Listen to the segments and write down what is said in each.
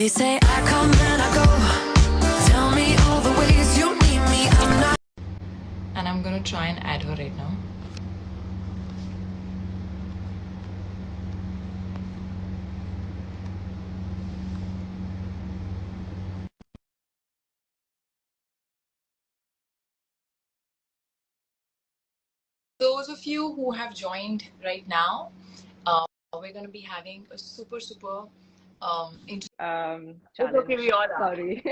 They say I come and I go. Tell me all the ways you need me. I'm not. And I'm gonna try and add her right now. Those of you who have joined right now, we're going to be having a super challenge. Okay, we all are. Sorry.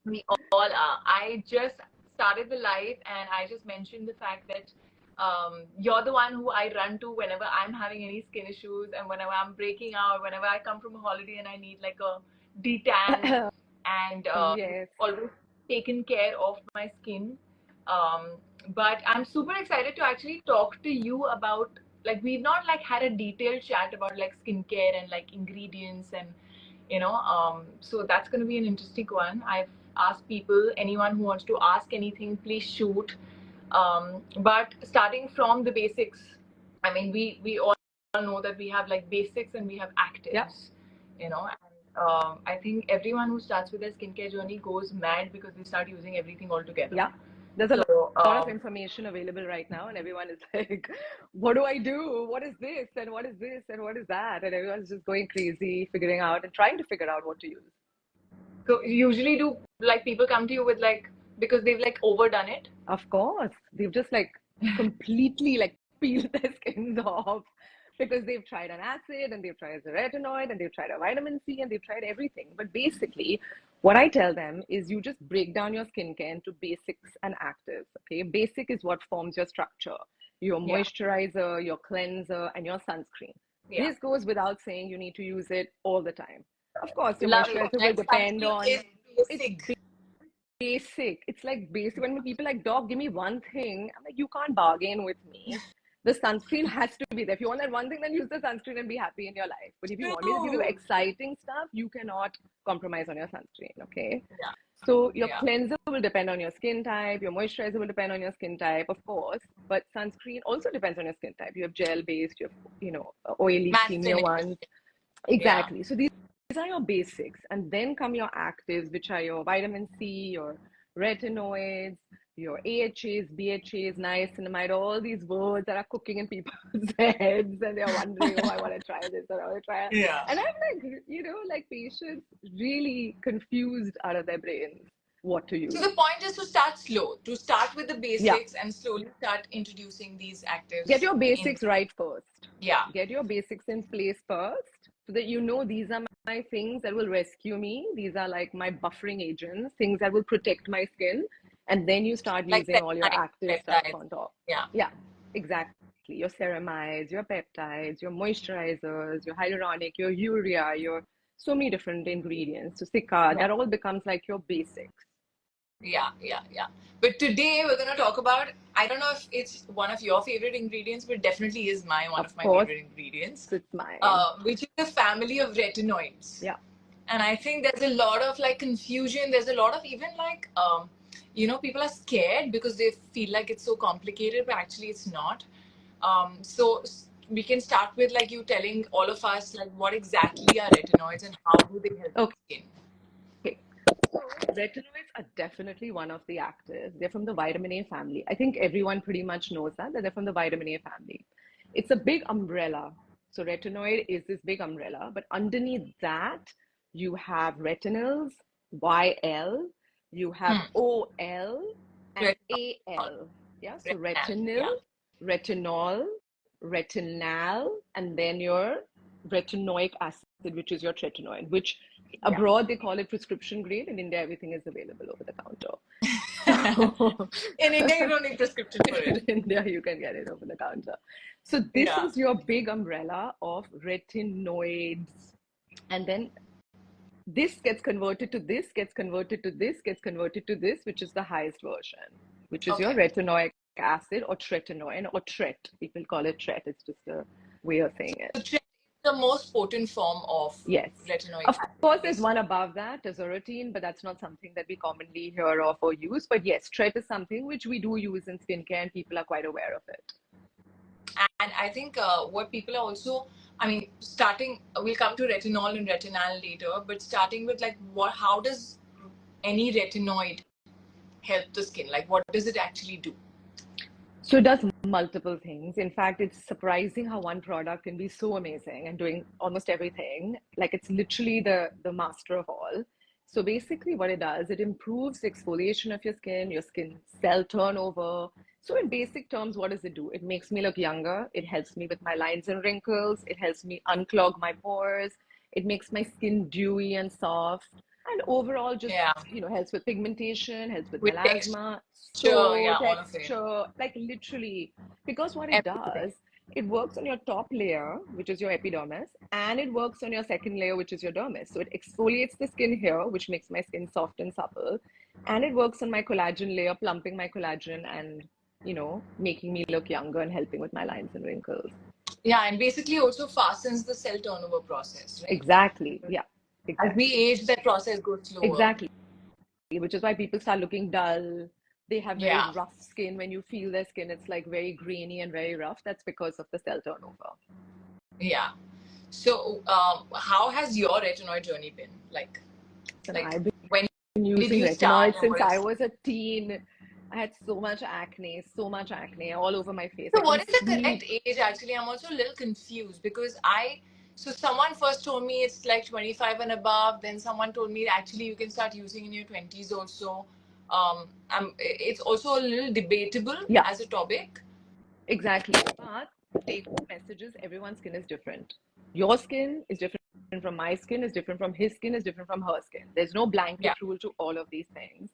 We all are. I just started the live and I just mentioned the fact that you're the one who I run to whenever I'm having any skin issues and whenever I'm breaking out, whenever I come from a holiday and I need like a detan and Yes. always taken care of my skin. But I'm super excited to actually talk to you about, like, we've not like had a detailed chat about like skincare and like ingredients and so that's going to be an interesting one. I've asked people, anyone who wants to ask anything, please shoot. But starting from the basics, I mean, we all know that we have like basics and we have actives, and I think everyone who starts with their skincare journey goes mad because they start using everything all together. Yeah. There's a lot of information available right now, and everyone is like, what do I do? What is this? And what is this? And what is that? And everyone's just going crazy, figuring out and trying to figure out what to use. So usually do like people come to you with like, because they've like overdone it? Of course. They've just like completely like peeled their skins off because they've tried an acid and they've tried a retinoid and they've tried a vitamin C and they've tried everything. But basically, what I tell them is you just break down your skincare into basics and actives. Okay, basic is what forms your structure, your moisturizer, your cleanser, and your sunscreen. This goes without saying. You need to use it all the time. Of course, your moisturizer will depend on. It's basic. It's like basic. When people are like, Doc, give me one thing, I'm like, you can't bargain with me. The sunscreen has to be there. If you want that one thing, then use the sunscreen and be happy in your life. But if you want me to give you exciting stuff, you cannot compromise on your sunscreen, okay? Yeah. So your cleanser will depend on your skin type. Your moisturizer will depend on your skin type, of course. But sunscreen also depends on your skin type. You have gel-based, you have, oily, creamier ones. Exactly. Yeah. So these are your basics. And then come your actives, which are your vitamin C, your retinoids, your AHAs, BHAs, niacinamide, all these words that are cooking in people's heads, and they're wondering, oh, I want to try this, or I want to try it. Yeah. And I'm like, patients really confused out of their brains what to use. So the point is to start slow, to start with the basics and slowly start introducing these actives. Get your basics right first. Yeah. Get your basics in place first so that these are my things that will rescue me. These are like my buffering agents, things that will protect my skin. And then you start using all your active stuff on top. Yeah. Yeah, exactly. Your ceramides, your peptides, your moisturizers, your hyaluronic, your urea, your so many different ingredients. So Sika, that all becomes like your basics. Yeah. But today we're going to talk about, I don't know if it's one of your favorite ingredients, but definitely is one of my favorite ingredients. It's mine. Which is the family of retinoids. Yeah. And I think there's a lot of like confusion. There's a lot of even like, people are scared because they feel like it's so complicated, but actually it's not. So we can start with like you telling all of us like what exactly are retinoids and how do they help the skin? Okay. So retinoids are definitely one of the actives. They're from the vitamin A family. I think everyone pretty much knows that they're from the vitamin A family. It's a big umbrella. So retinoid is this big umbrella, but underneath that you have retinols, YL, you have OL and AL. Yeah, so retinol, retinal, and then your retinoic acid, which is your tretinoid, which abroad they call it prescription grade. In India, everything is available over the counter. In India, you don't need prescription for it. In India, you can get it over the counter. So this is your big umbrella of retinoids. And then this gets converted to this, gets converted to this, gets converted to this, which is the highest version, which is your retinoic acid or tretinoid or tret. People call it tret. It's just a way of saying it. So tret is the most potent form of retinoic acid. Of course, there's one above that, azoretine, but that's not something that we commonly hear of or use. But yes, tret is something which we do use in skincare and people are quite aware of it. And I think what people are also I mean, we'll come to retinol and retinal later, but starting with like how does any retinoid help the skin? Like, what does it actually do? So it does multiple things. In fact, it's surprising how one product can be so amazing and doing almost everything. Like it's literally the master of all. So basically what it does, it improves the exfoliation of your skin cell turnover. So in basic terms, what does it do? It makes me look younger. It helps me with my lines and wrinkles. It helps me unclog my pores. It makes my skin dewy and soft. And overall just, Yeah, helps with pigmentation, helps with with texture, melasma, so yeah, all of it, texture, like literally, because what it everything. does, it works on your top layer, which is your epidermis, and it works on your second layer, which is your dermis. So it exfoliates the skin here, which makes my skin soft and supple, and it works on my collagen layer, plumping my collagen and, making me look younger and helping with my lines and wrinkles. Yeah, and basically also fastens the cell turnover process, right? Exactly. Yeah. As we Exactly. age, that process goes slower. Exactly. Which is why people start looking dull. They have very Yeah. rough skin. When you feel their skin, it's like very grainy and very rough. That's because of the cell turnover. Yeah. So, how has your retinoid journey been? Like And I've when been did using you start, retinoid and since what I is? was a teen. I had so much acne all over my face. I So, what couldn't is the sleep. correct age? Actually, I'm also a little confused because so someone first told me it's like 25 and above. Then someone told me actually you can start using in your 20s also. It's also a little debatable Yeah, as a topic. exactly. But take home messages, everyone's skin is different. Your skin is different from my skin, is different from his skin, is different from her skin. There's no Yeah. blanket rule to all of these things.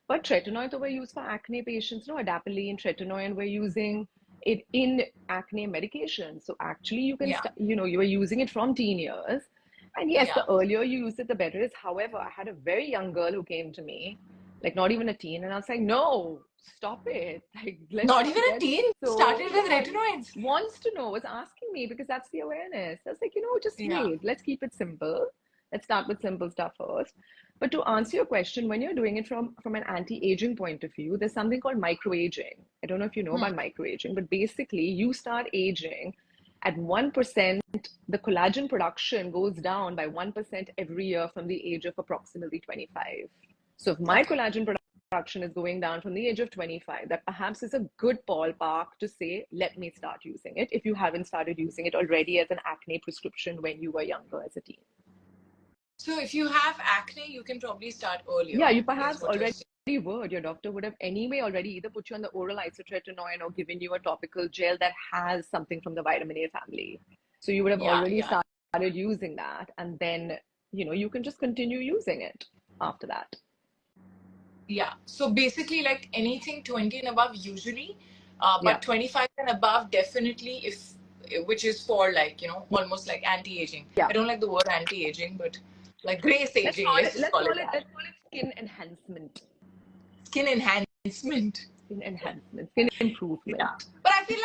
But tretinoid we're used for acne patients, no, adapalene, tretinoid, we're using it in acne medication. So actually you can, Yeah. you were using it from teen years. And yes, Yeah. the earlier you use it, the better it is. However, I had a very young girl who came to me, like not even a teen, and I was like, no, stop it. Like, let's Not not even a get teen so, started with yeah, retinoids. wants to know, was asking me because that's the awareness. I was like, just Yeah. wait. Let's keep it simple. Let's start with simple stuff first. But to answer your question, when you're doing it from an anti-aging point of view, there's something called microaging. I don't know if you know Hmm. about microaging, but basically you start aging at 1%, the collagen production goes down by 1% every year from the age of approximately 25. So if my Okay. collagen production is going down from the age of 25, that perhaps is a good ballpark to say, let me start using it if you haven't started using it already as an acne prescription when you were younger as a teen. So if you have acne, you can probably start earlier, Yeah, you is perhaps what you're already saying. would. Your doctor would have anyway already either put you on the oral isotretinoin or given you a topical gel that has something from the vitamin A family. So you would have Yeah, already yeah, started using that, and then you can just continue using it after that. yeah. So basically, like anything 20 and above, usually, Yeah. but 25 and above, definitely, which is for like, almost like anti-aging. Yeah. I don't like the word anti-aging, but like grace aging, let's just Let's call call it that. let's call it skin enhancement. Skin enhancement. Skin enhancement, skin Yeah. improvement. But I feel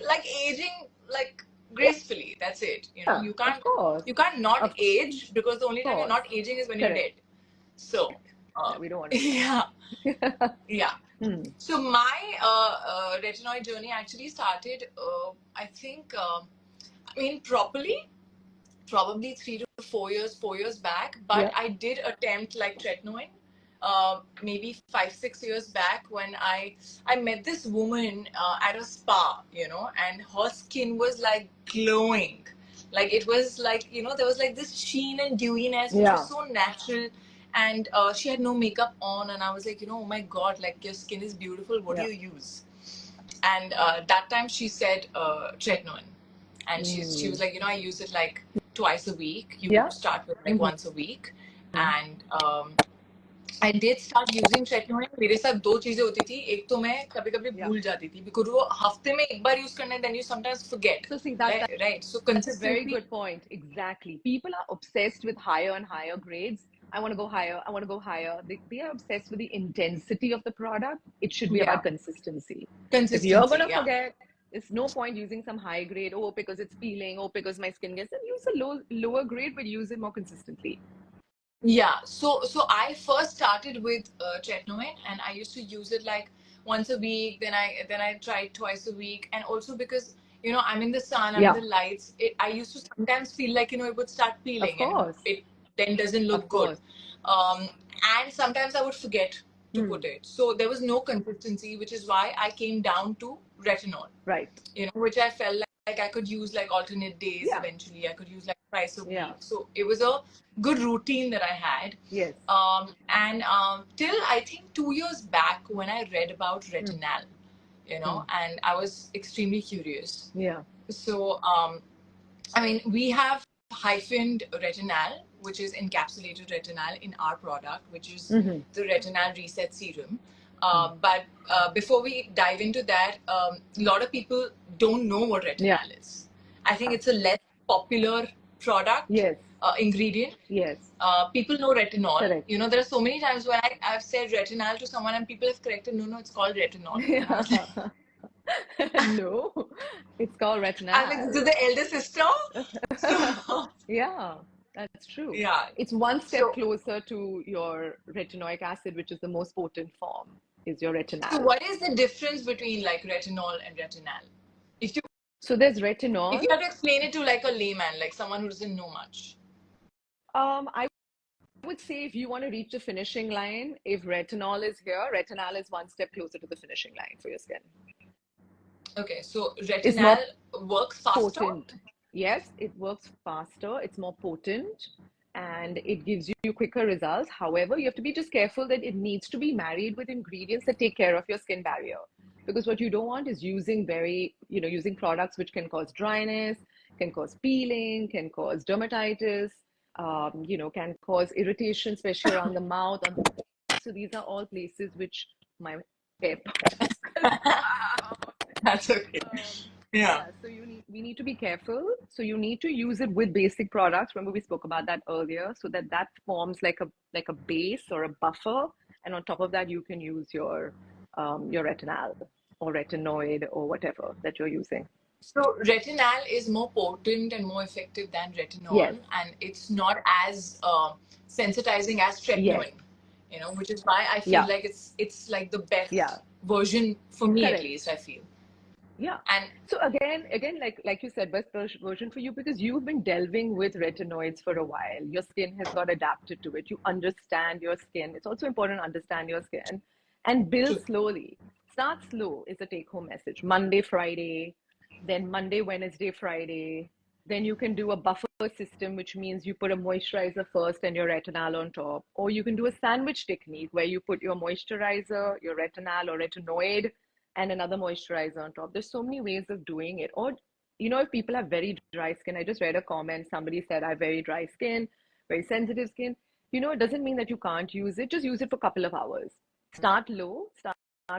like aging like gracefully. That's it. Yeah, You of can't course. you can't not Of age because the only time you're course. not aging is when you're Correct. dead. So, Correct. Yeah, we don't want to do yeah, that. yeah. Hmm. So my retinoid journey actually started, I think, I mean, probably 3 to 4 years, 4 years back. But Yeah. I did attempt like tretinoin, maybe 5, 6 years back when I met this woman at a spa, and her skin was like glowing. Like it was like there was like this sheen and dewiness which was Yeah. so natural, and she had no makeup on, and I was like, oh my god, like your skin is beautiful. What do Yeah. you use? And that time she said tretinoin, and she was Mm. like, I use it like twice a week. You Yeah. start with like Mm-hmm. once a week, and I did start using tretinoin. मेरे साथ दो चीजें होती थी. एक तो मैं कभी कभी Yeah. भूल जाती थी because वो हफ्ते में एक बार use करना है, then you sometimes forget. So see Right. So that's a very consistently. good point. Exactly. People are obsessed with higher and higher grades. I want to go higher. I want to go higher. They are obsessed with the intensity of the product. It should be Yeah. about consistency. If you're Consistency. going to Yeah. forget, there's no point using some high grade, oh, because it's peeling, oh, because my skin gets, then use a lower grade, but use it more consistently. Yeah, so I first started with tretinoin, and I used to use it like once a week. Then I tried twice a week, and also because I'm in the sun, I'm Yeah. in the lights. I used to sometimes feel like, it would start peeling Of course. and it then doesn't look Of good. course. And sometimes I would forget to put it. So there was no consistency, which is why I came down to retinol, Right. which I felt like I could use like alternate days Yeah. eventually. I could use like twice a Yeah. week. So it was a good routine that I had. Yes. And till I think 2 years back when I read about retinal, and I was extremely curious. Yeah. So, we have hyphened retinal, which is encapsulated retinal in our product, which is the retinal reset serum. But before we dive into that, a lot of people don't know what retinal is. I think it's a less popular product, Yes. ingredient. Yes. People know retinol. Correct. There are so many times when I've said retinal to someone and people have corrected, no, it's called retinol. And I was like, No, it's called retinal. I'm like, this is the elder sister. So, Yeah, that's true. yeah. It's one step So- closer to your retinoic acid, which is the most potent form, is your retinal. So what is the difference between like retinol and retinal? If you So there's retinol. have to explain it to like a layman, like someone who doesn't know much. I would say if you want to reach the finishing line, if retinol is here, retinal is one step closer to the finishing line for your skin. Okay, so more retinal works faster. Potent. Yes, it works faster, it's more potent, and it gives you quicker results. However, you have to be just careful that it needs to be married with ingredients that take care of your skin barrier. Because what you don't want is using using products which can cause dryness, can cause peeling, can cause dermatitis, can cause irritation, especially around the mouth. So these are all places which my hair That's okay. Yeah. So we need to be careful. So you need to use it with basic products. Remember we spoke about that earlier, so that forms like a base or a buffer, and on top of that you can use your retinal or retinoid or whatever that you're using. So retinal is more potent and more effective than retinol, Yes. and it's not as sensitizing as tretinoin. Which is why I feel like it's like the best version for me. Correct. At least I feel. Yeah. And so again, like you said, best version for you because you've been delving with retinoids for a while. Your skin has got adapted to it. You understand your skin. It's also important to understand your skin and build slowly. Start slow is a take-home message. Monday, Friday, then Monday, Wednesday, Friday. Then you can do a buffer system, which means you put a moisturizer first and your retinol on top. Or you can do a sandwich technique where you put your moisturizer, your retinol or retinoid, and another moisturizer on top. There's so many ways of doing it. Or, if people have very dry skin, I just read a comment, somebody said, I have very dry skin, very sensitive skin. It doesn't mean that you can't use it. Just use it for a couple of hours. Start low, start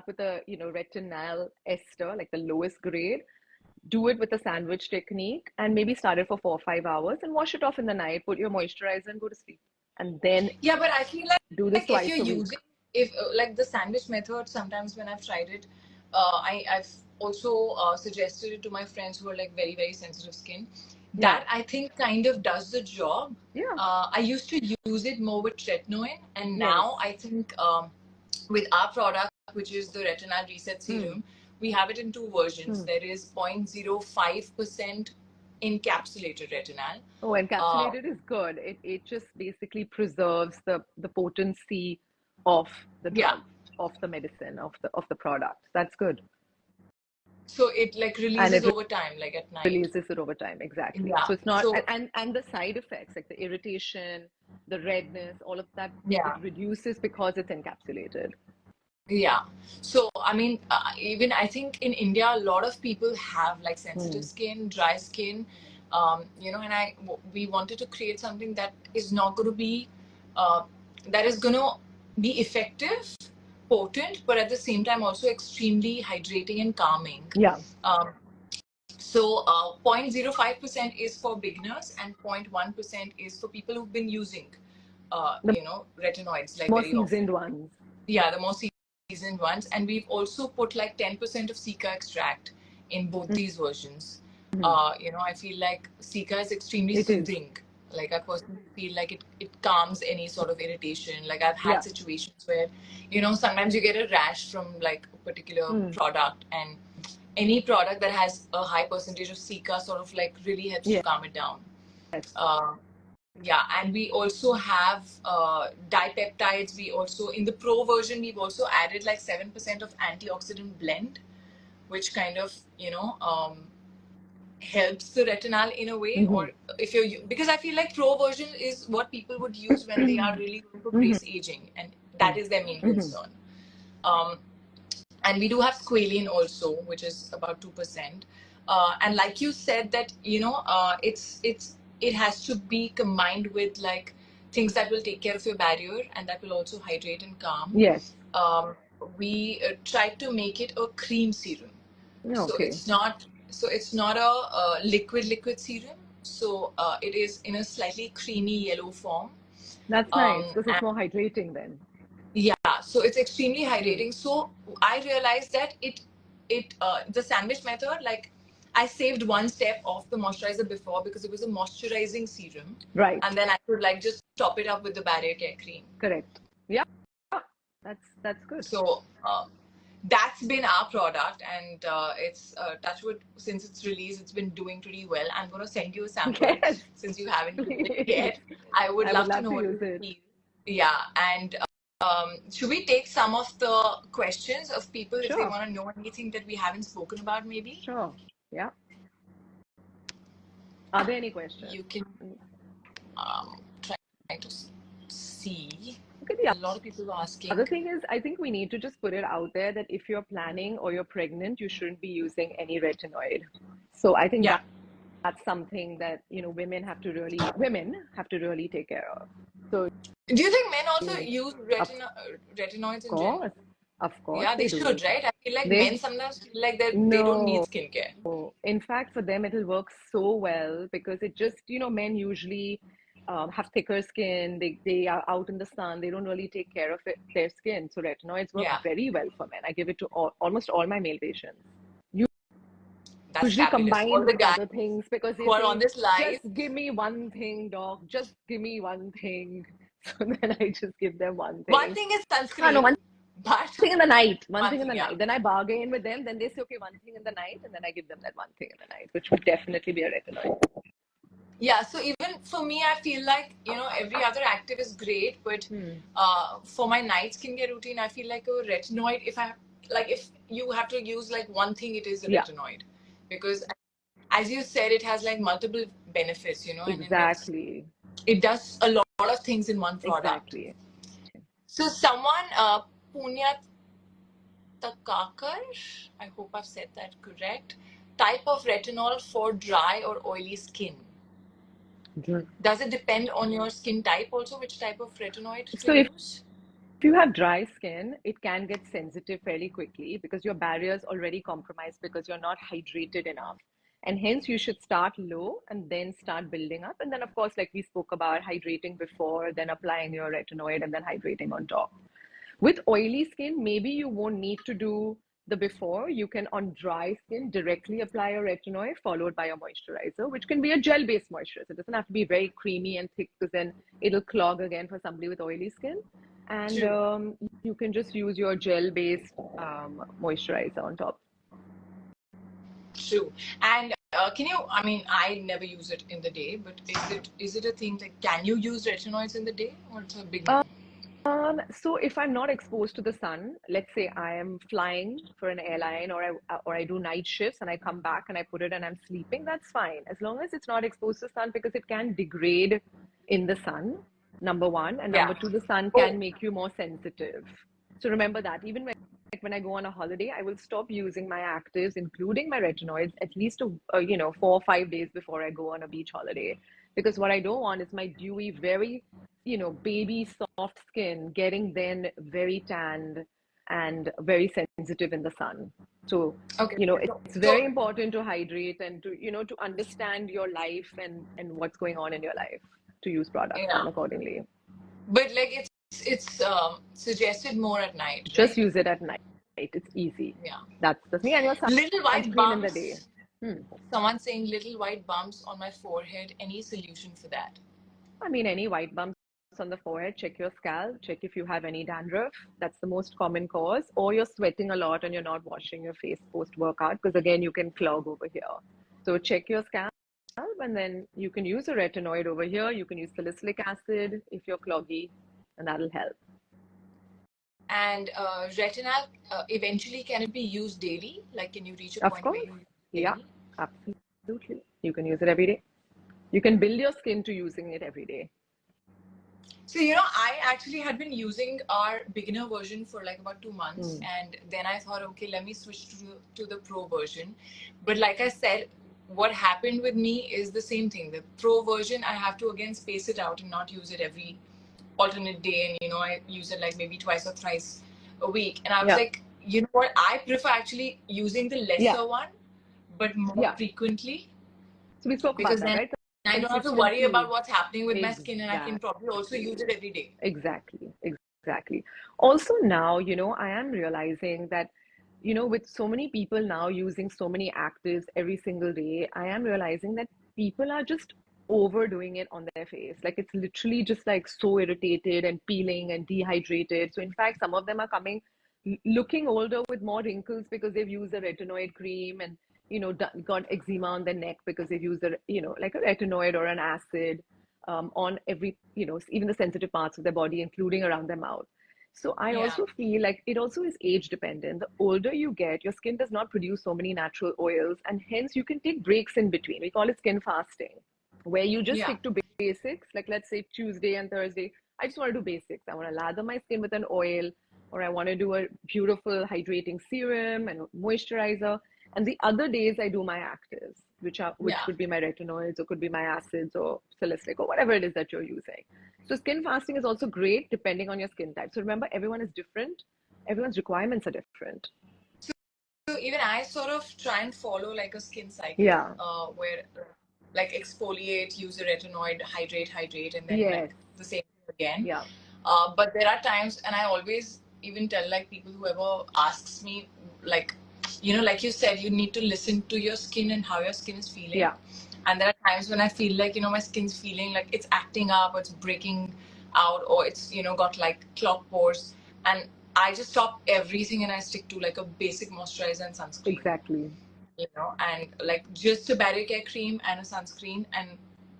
with a, retinol ester, like the lowest grade. Do it with a sandwich technique and maybe start it for 4 or 5 hours and wash it off in the night, put your moisturizer and go to sleep. And then but I feel like do this twice if you're a week. using like the sandwich method, sometimes when I've tried it, I've also suggested it to my friends who are like very, very sensitive skin. That I think kind of does the job. Yeah. I used to use it more with tretinoin, and now I think with our product, which is the retinal reset serum, we have it in two versions. There is 0.05% encapsulated retinal. Oh, encapsulated is good. It just basically preserves the potency of the drug, of the medicine, of the product. That's good. So it like releases over time, like at night. Releases it over time, exactly. Yeah. So it's not, and the side effects like the irritation, the redness, all of that, it reduces because it's encapsulated. Yeah. So, even I think in India, a lot of people have like sensitive skin, dry skin, and we wanted to create something that is not going to be, that is going to be effective, potent, but at the same time also extremely hydrating and calming. Yeah. So 0.05% is for beginners and 0.1% is for people who've been using, retinoids like more very seasoned often. ones. Yeah, the more seasoned ones. And we've also put like 10% of Cica extract in both these versions. I feel like Cica is extremely soothing. Like I personally feel like it calms any sort of irritation. Like I've had situations where, sometimes you get a rash from like a particular product and any product that has a high percentage of cica sort of like really helps to calm it down. Yes. Yeah, and we also have dipeptides. We also, in the pro version, we've also added like 7% of antioxidant blend, which kind of, helps the retinal in a way. Or if you're, because I feel like pro version is what people would use when they are really going for brace aging, and that is their main concern. And we do have squalene also, which is about 2%. And like you said, that it has to be combined with like things that will take care of your barrier and that will also hydrate and calm. Yes. We tried to make it a cream serum. Okay. So it's not a liquid serum. So it is in a slightly creamy yellow form. That's nice because it's more hydrating then. Yeah, so it's extremely hydrating. So I realized that the sandwich method, like I saved one step of the moisturizer before because it was a moisturizing serum. Right. And then I could like just top it up with the barrier care cream. Correct. Yeah. That's good. So that's been our product, and it's Touchwood, since it's released, it's been doing pretty well. I'm going to send you a sample since you haven't used it yet. I would love to know what you feel. Yeah, and should we take some of the questions of people if they want to know anything that we haven't spoken about, maybe? Sure. Yeah. Are there any questions? You can try to see. Okay, a lot of people are asking. Other thing is, I think we need to just put it out there that if you're planning or you're pregnant, you shouldn't be using any retinoid. So I think that's something that women have to really take care of. So do you think men also use retinoids in general? Of course. Yeah, they should, right? I feel like men sometimes feel like they don't need skincare. In fact, for them, it'll work so well because it just, men usually have thicker skin. They are out in the sun. They don't really take care of their skin. So retinoids work very well for men. I give it to almost all my male patients. Usually combined with other things because they say, on this live, just give me one thing, doc. Just give me one thing. So then I just give them one thing. One thing is sunscreen. One thing in the night. One thing in the night. Then I bargain with them. Then they say, okay, one thing in the night. And then I give them that one thing in the night, which would definitely be a retinoid. Yeah, so even for me, I feel like, every other active is great. But for my night skincare routine, I feel like a retinoid, if you have to use like one thing, it is a retinoid. Because as you said, it has like multiple benefits, Exactly. And it does a lot of things in one product. Exactly. So someone, Punya Takakar, I hope I've said that correct, type of retinol for dry or oily skin. Does it depend on your skin type also, which type of retinoid to use? If you have dry skin, it can get sensitive fairly quickly because your barrier is already compromised because you're not hydrated enough. And hence you should start low and then start building up. And then of course, like we spoke about, hydrating before, then applying your retinoid and then hydrating on top. With oily skin, maybe you won't need to do the before. You can, on dry skin, directly apply a retinoid followed by a moisturizer, which can be a gel-based moisturizer. It doesn't have to be very creamy and thick because then it'll clog again for somebody with oily skin. And you can just use your gel-based moisturizer on top. True. And I never use it in the day, but is it a thing like, can you use retinoids in the day, or it's a big no? So if I'm not exposed to the sun, let's say I am flying for an airline or I do night shifts and I come back and I put it and I'm sleeping, that's fine. As long as it's not exposed to sun, because it can degrade in the sun, number one. And number two, the sun can make you more sensitive. So remember that. Even when I go on a holiday, I will stop using my actives, including my retinoids, at least 4 or 5 days before I go on a beach holiday. Because what I don't want is my dewy, very baby soft skin getting then very tanned and very sensitive in the sun. So, it's very important to hydrate and to understand your life and what's going on in your life to use products accordingly. But like it's suggested more at night. Right? Just use it at night. It's easy. Yeah. That's the thing. And your little white bumps in the day. Someone saying little white bumps on my forehead. Any solution for that? I mean, any white bumps on the forehead, check your scalp, check if you have any dandruff. That's the most common cause. Or you're sweating a lot and you're not washing your face post-workout, because again, you can clog over here. So check your scalp, and then you can use a retinoid over here. You can use salicylic acid if you're cloggy, and that'll help. And retinol, eventually, can it be used daily? Like, can you reach a Of point course. where you use it Yeah, daily? absolutely. You can use it every day. You can build your skin to using it every day. So, you know, I actually had been using our beginner version for like about 2 months. And then I thought, okay, let me switch to the pro version. But like I said, what happened with me is the same thing. The pro version, I have to again space it out and not use it every alternate day. And, you know, I use it like maybe twice or thrice a week. And I was Yeah. like, you know what? I prefer actually using the lesser Yeah. one, but more Yeah. frequently. So we spoke Because about that, then right? I don't have to worry about what's happening with my skin, and I can probably also use it every day. Exactly. Also now, you know, I am realizing that, you know, with so many people now using so many actives every single day, I am realizing that people are just overdoing it on their face. Like it's literally just like so irritated and peeling and dehydrated. So in fact, some of them are coming looking older with more wrinkles because they've used a retinoid cream, and you know, got eczema on their neck because they've used a, you know, like a retinoid or an acid on every, you know, even the sensitive parts of their body, including around their mouth. So I Yeah. also feel like it also is age dependent. The older you get, your skin does not produce so many natural oils, and hence you can take breaks in between. We call it skin fasting, where you just Yeah. stick to basics. Like let's say Tuesday and Thursday, I just want to do basics. I want to lather my skin with an oil, or I want to do a beautiful hydrating serum and moisturizer. And the other days I do my actives, which Yeah. could be my retinoids, or could be my acids, or salicylic, or whatever it is that you're using. So skin fasting is also great depending on your skin type. So remember, everyone is different. Everyone's requirements are different. So even I sort of try and follow like a skin cycle, Yeah. where like exfoliate, use a retinoid, hydrate, and then Yes. like the same thing again. Yeah. But there are times, and I always even tell like people, whoever asks me, like, you know, like you said, you need to listen to your skin and how your skin is feeling. Yeah. And there are times when I feel like, you know, my skin's feeling like it's acting up, or it's breaking out, or it's, you know, got like clogged pores. And I just stop everything and I stick to like a basic moisturizer and sunscreen. Exactly. You know, and like just a barrier care cream and a sunscreen. And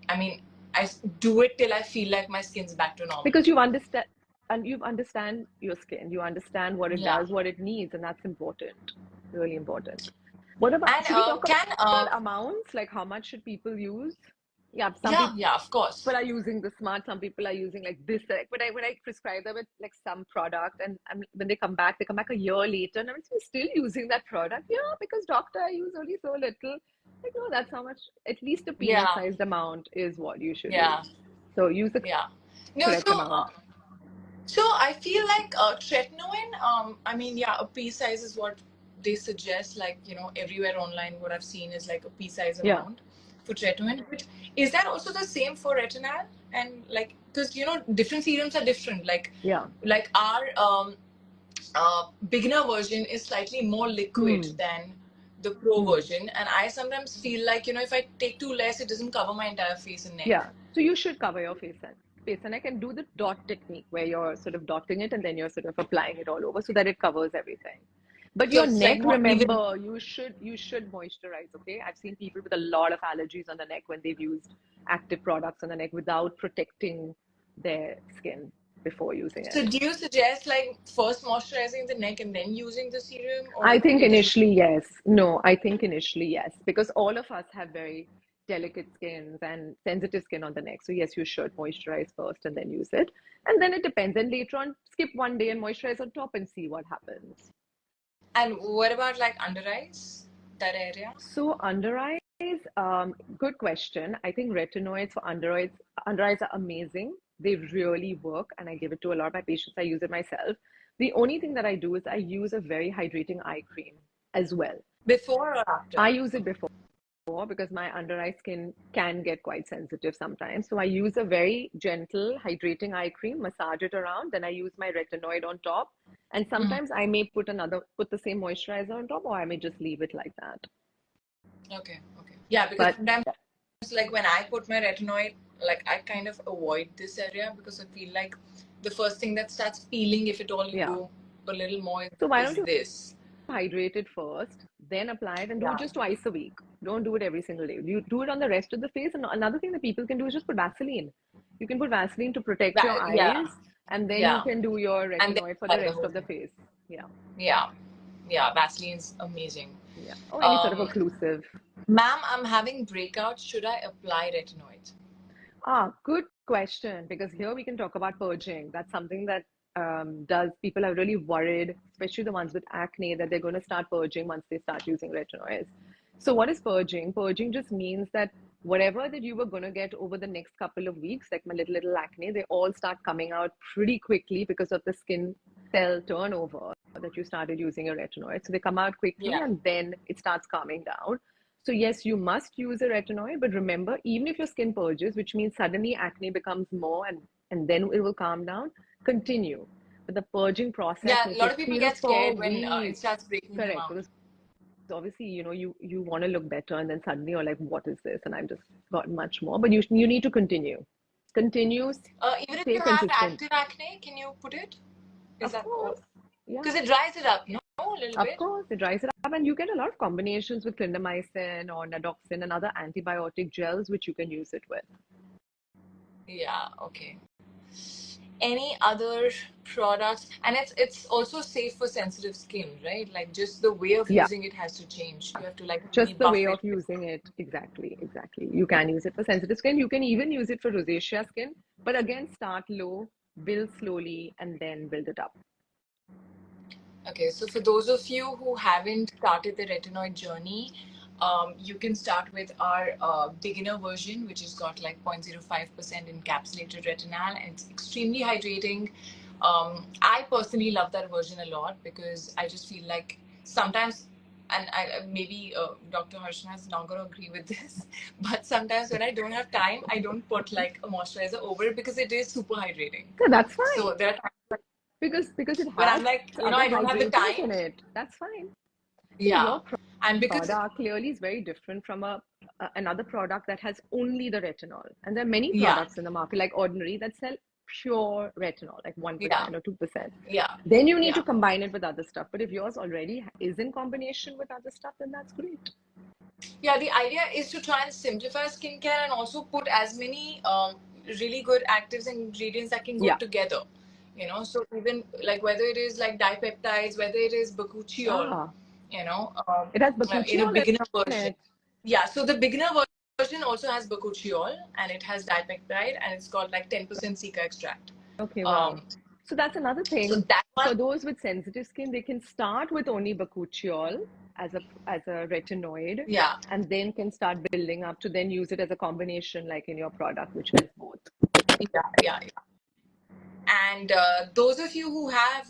I mean, I do it till I feel like my skin's back to normal. Because you understand, and you understand your skin. You understand what it Yeah. does, what it needs, and that's important. Really important. What about, And should we talk about amounts? Like how much should people use? Yeah, some people of course. are using the smart, some people are using like this. Like, when I prescribe them with like some product, and when they come back a year later, and I'm still using that product. Yeah, because doctor, I use only so little. Like, no, that's how much. At least a peanut-sized amount is what you should use. So use the correct amount. So I feel like tretinoin, I mean, yeah, a pea size is what they suggest. Like, you know, everywhere online, what I've seen is like a pea size amount for tretinoin. But is that also the same for retinol? And like, because, you know, different serums are different. Like, like our beginner version is slightly more liquid than the pro version. And I sometimes feel like, you know, if I take too less, it doesn't cover my entire face and neck. Yeah. So you should cover your face and neck, and do the dot technique where you're sort of dotting it and then you're sort of applying it all over so that it covers everything. But So your it's neck, like not remember, you should moisturize, okay? I've seen people with a lot of allergies on the neck when they've used active products on the neck without protecting their skin before using it. So do you suggest like first moisturizing the neck and then using the serum? Or I think initially, yes. No, I think initially, yes. Because all of us have very delicate skins and sensitive skin on the neck. So yes, you should moisturize first and then use it. And then it depends. And later on, skip one day and moisturize on top and see what happens. And what about like under eyes, that area? So under eyes, good question. I think retinoids for under eyes are amazing. They really work, and I give it to a lot of my patients. I use it myself. The only thing that I do is I use a very hydrating eye cream as well. Before or after? I use it before, because my under eye skin can get quite sensitive sometimes. So I use a very gentle hydrating eye cream, massage it around, then I use my retinoid on top. And sometimes I may put the same moisturizer on top, or I may just leave it like that. Okay. Yeah, because sometimes like when I put my retinoid, like I kind of avoid this area because I feel like the first thing that starts peeling, if at all you Yeah. go a little more, So why is don't you this. hydrate it first, then apply it, and do Yeah. it just twice a week. Don't do it every single day. You do it on the rest of the face. And another thing that people can do is just put Vaseline. You can put Vaseline to protect your Yeah, eyes, and then you yeah, can do your and then retinoid for the apply the rest whole of the thing. face. Yeah, Yeah, yeah, Vaseline's amazing. yeah. Or any sort of Um, occlusive. Ma'am, I'm having breakouts. Should I apply retinoid? Good question. Because here we can talk about purging. That's something that does people are really worried, especially the ones with acne, that they're going to start purging once they start using retinoids. So, what is purging? Purging just means that whatever that you were going to get over the next couple of weeks, like my little acne, they all start coming out pretty quickly because of the skin cell turnover that you started using your retinoid. So, they come out quickly Yeah. and then it starts calming down. So yes, you must use a retinoid, but remember, even if your skin purges, which means suddenly acne becomes more and then it will calm down, continue. But the purging process Yeah, may a lot of take people 3 to get 4 scared when it weeks. starts breaking them Correct, out. because obviously, you want to look better, and then suddenly you're like, what is this? And I've just gotten much more. But you need to continue. Continue, Even if stay you have consistent. active acne, can you put it? Is Of that course. Yeah. because it dries it up, no? A little Of bit. course, it dries it up, and you get a lot of combinations with clindamycin or nadoxin and other antibiotic gels which you can use it with. Yeah, okay. Any other products? And it's also safe for sensitive skin, right? Like just the way of Yeah. using it has to change. You have to like Just really the buff way it. of using it. Exactly, exactly. You can use it for sensitive skin. You can even use it for rosacea skin. But again, start low, build slowly, and then build it up. Okay, so for those of you who haven't started the retinoid journey, you can start with our beginner version, which has got like 0.05% encapsulated retinol, and it's extremely hydrating. I personally love that version a lot because I just feel like sometimes, and maybe Dr. Harshana is not going to agree with this, but sometimes when I don't have time, I don't put like a moisturizer over it because it is super hydrating. So that's So fine there are times because it when has I'm like, other I don't have the hydrators time. in it. That's fine. See, Yeah, your and because product clearly is very different from another product that has only the retinol. And there are many yeah, products in the market, like Ordinary, that sell pure retinol, like 1% yeah, or 2%. yeah, Then you need yeah, to combine it with other stuff. But if yours already is in combination with other stuff, then that's great. yeah. The idea is to try and simplify skincare and also put as many really good actives and ingredients that can go Yeah. together. So even like whether it is like dipeptides, whether it is bakuchiol, Ah, you know, it has in a bakuchiol beginner in version. it. Yeah, so the beginner version also has bakuchiol and it has dipeptide and it's got like 10% cica extract. Okay, Um, wow. So that's another so thing. that one, For those with sensitive skin, they can start with only bakuchiol as a retinoid, yeah, and then can start building up to then use it as a combination, like in your product, which has both. yeah, yeah, yeah. And those of you who have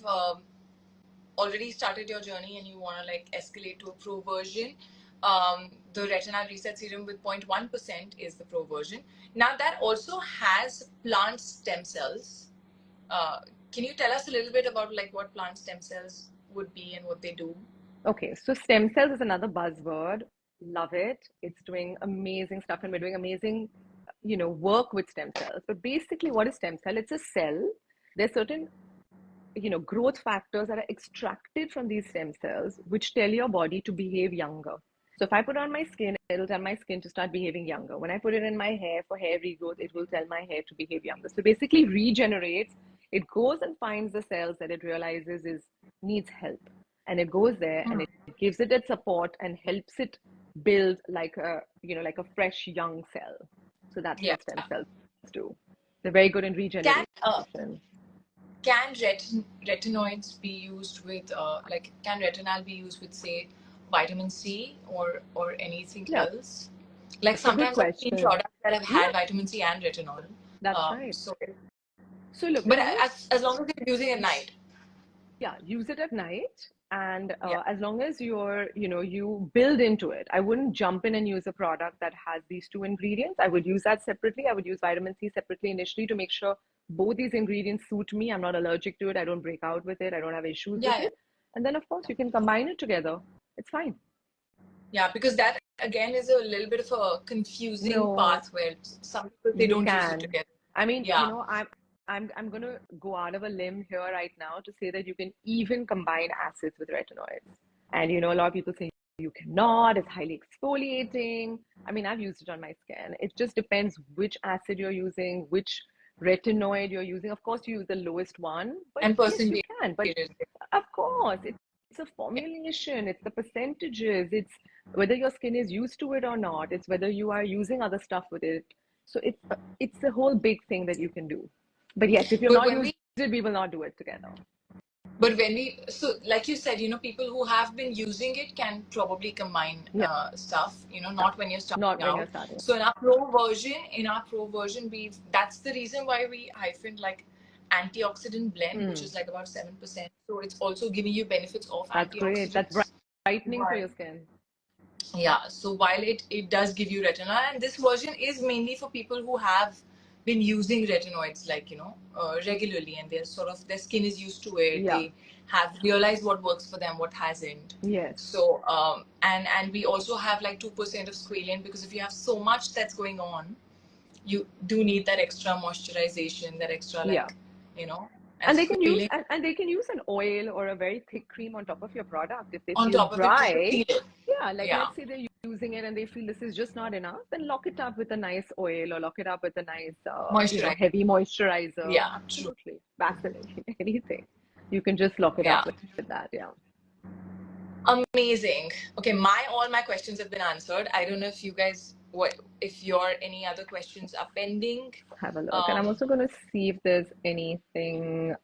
already started your journey and you want to like escalate to a pro version, the retinal reset serum with 0.1% is the pro version. Now that also has plant stem cells. Can you tell us a little bit about like what plant stem cells would be and what they do? Okay, so stem cells is another buzzword. Love it. It's doing amazing stuff, and we're doing amazing, work with stem cells. But basically, what is stem cell? It's a cell. There's certain, growth factors that are extracted from these stem cells, which tell your body to behave younger. So if I put on my skin, it'll tell my skin to start behaving younger. When I put it in my hair for hair regrowth, it will tell my hair to behave younger. So basically regenerates. It goes and finds the cells that it realizes needs help. And it goes there and it gives it its support and helps it build like a fresh young cell. So that's Yeah. what stem cells do. They're very good in regeneration. Can retinoids be used with can retinol be used with say vitamin C or anything Yeah, else? Like that's a good sometimes I've seen question. products that have had vitamin C and retinol. That's right. So look, But there's no as long as you're using at night. Yeah, use it at night, and Yeah. as long as you build into it. I wouldn't jump in and use a product that has these two ingredients. I would use that separately. I would use vitamin C separately initially to make sure both these ingredients suit me. I'm not allergic to it. I don't break out with it. I don't have issues with Yeah, it. And then, of course, you can combine it together. It's fine. yeah, because that again is a little bit of a confusing No. path where some people they You don't use it can. together. I mean, Yeah. you know, I'm gonna go out of a limb here right now to say that you can even combine acids with retinoids. And you know, a lot of people say you cannot, it's highly exfoliating. I mean, I've used it on my skin. It just depends which acid you're using, which retinoid you're using. Of course, you use the lowest one, but And yes, you percentage. can. But of course, it's a formulation, it's the percentages, it's whether your skin is used to it or not, it's whether you are using other stuff with it. So it's a whole big thing that you can do. But yes, if you're But not when using it, we will not do it together. But when we, so like you said, you know, people who have been using it can probably combine Yeah. stuff, you know, not when you're starting Not when out. you're starting. So in our pro version, that's the reason why we hyphen like antioxidant blend, which is like about 7%. So it's also giving you benefits of That's antioxidants. great. That's brightening for Right. your skin. Yeah. So while it does give you retinol, and this version is mainly for people who have been using retinoids like, you know, regularly, and they're sort of, their skin is used to it. Yeah. They have realized what works for them, what hasn't. Yes. So and we also have like 2% of squalane, because if you have so much that's going on, you do need that extra moisturization, that extra, like, Yeah. you know. And they can use squalane and they can use an oil or a very thick cream on top of your product if they on feel top of it just to dry. seal it. Yeah, like Yeah. let's say they're using it and they feel this is just not enough, then lock it up with a nice oil or lock it up with a nice, you know, Moisturizer. heavy moisturizer. Yeah, Absolutely. Vaseline, anything. You can just lock it Yeah. up with that. Yeah. Amazing. Okay, all my questions have been answered. I don't know if you guys, if your any other questions are pending. Have a look. And I'm also going to see if there's anything.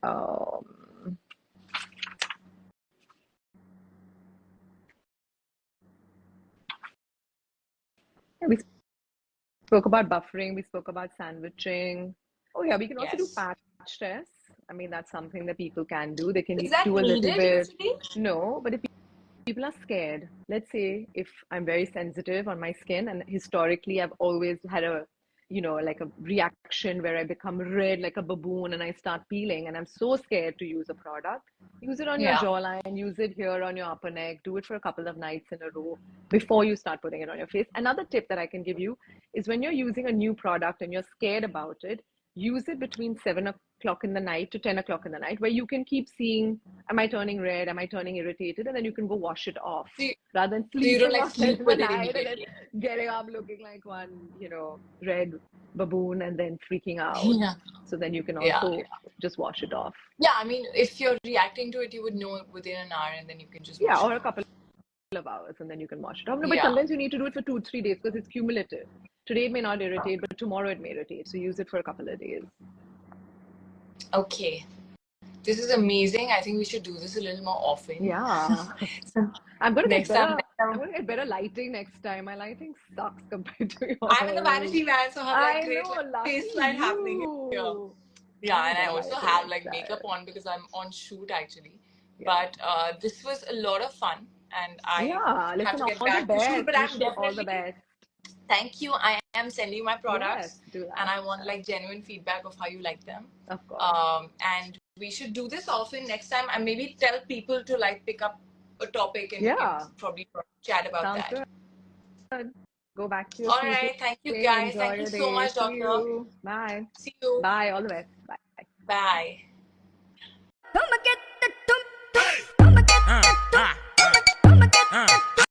We spoke about buffering. We spoke about sandwiching. Oh yeah, we can also do Yes. patch tests. I mean, that's something that people can do. They can Is that do a little needed bit. usually? No, but if people are scared, let's say if I'm very sensitive on my skin, and historically I've always had a, you know, like a reaction where I become red like a baboon and I start peeling, and I'm so scared to use a product, use it on your Yeah. jawline, use it here on your upper neck, do it for a couple of nights in a row before you start putting it on your face. Another tip that I can give you is when you're using a new product and you're scared about it, use it between 7 o'clock in the night to 10 o'clock in the night, where you can keep seeing, am I turning red? Am I turning irritated? And then you can go wash it off rather than So you sleeping don't like on it sleep in the with it night and then immediately. getting up looking like one, you know, red baboon and then freaking out. Yeah. So then you can Yeah. also just wash it off. Yeah, I mean, if you're reacting to it, you would know within an hour, and then you can just wash Yeah, or it a off. couple of hours and then you can wash it off. No, but Yeah. sometimes you need to do it for 2-3 days because it's cumulative. Today it may not irritate, but tomorrow it may irritate. So use it for a couple of days. Okay. This is amazing. I think we should do this a little more often. Yeah. So I'm gonna next get better. time, I'm gonna get better lighting next time. My lighting sucks compared to yours. I'm in the vanity van, so I have like I great know, like, lucky face light happening here. you. Yeah, and I Better also lighting have next like time. makeup on because I'm on shoot actually. Yeah. But this was a lot of fun, and I Yeah, have listen, to get all the back to shoot. best. But I'm Wish you all the definitely, best. thank you. I am sending my products, Yes, do that. and I want like genuine feedback of how you like them. Of course. And we should do this often next time, and maybe tell people to like pick up a topic and we Yeah. can probably chat about Sounds that. good. Go back to your All right, thank you guys. Enjoy Thank you your so day. much, See doctor. you. Bye. See you. Bye. All the best. Bye. Bye. I'ma get the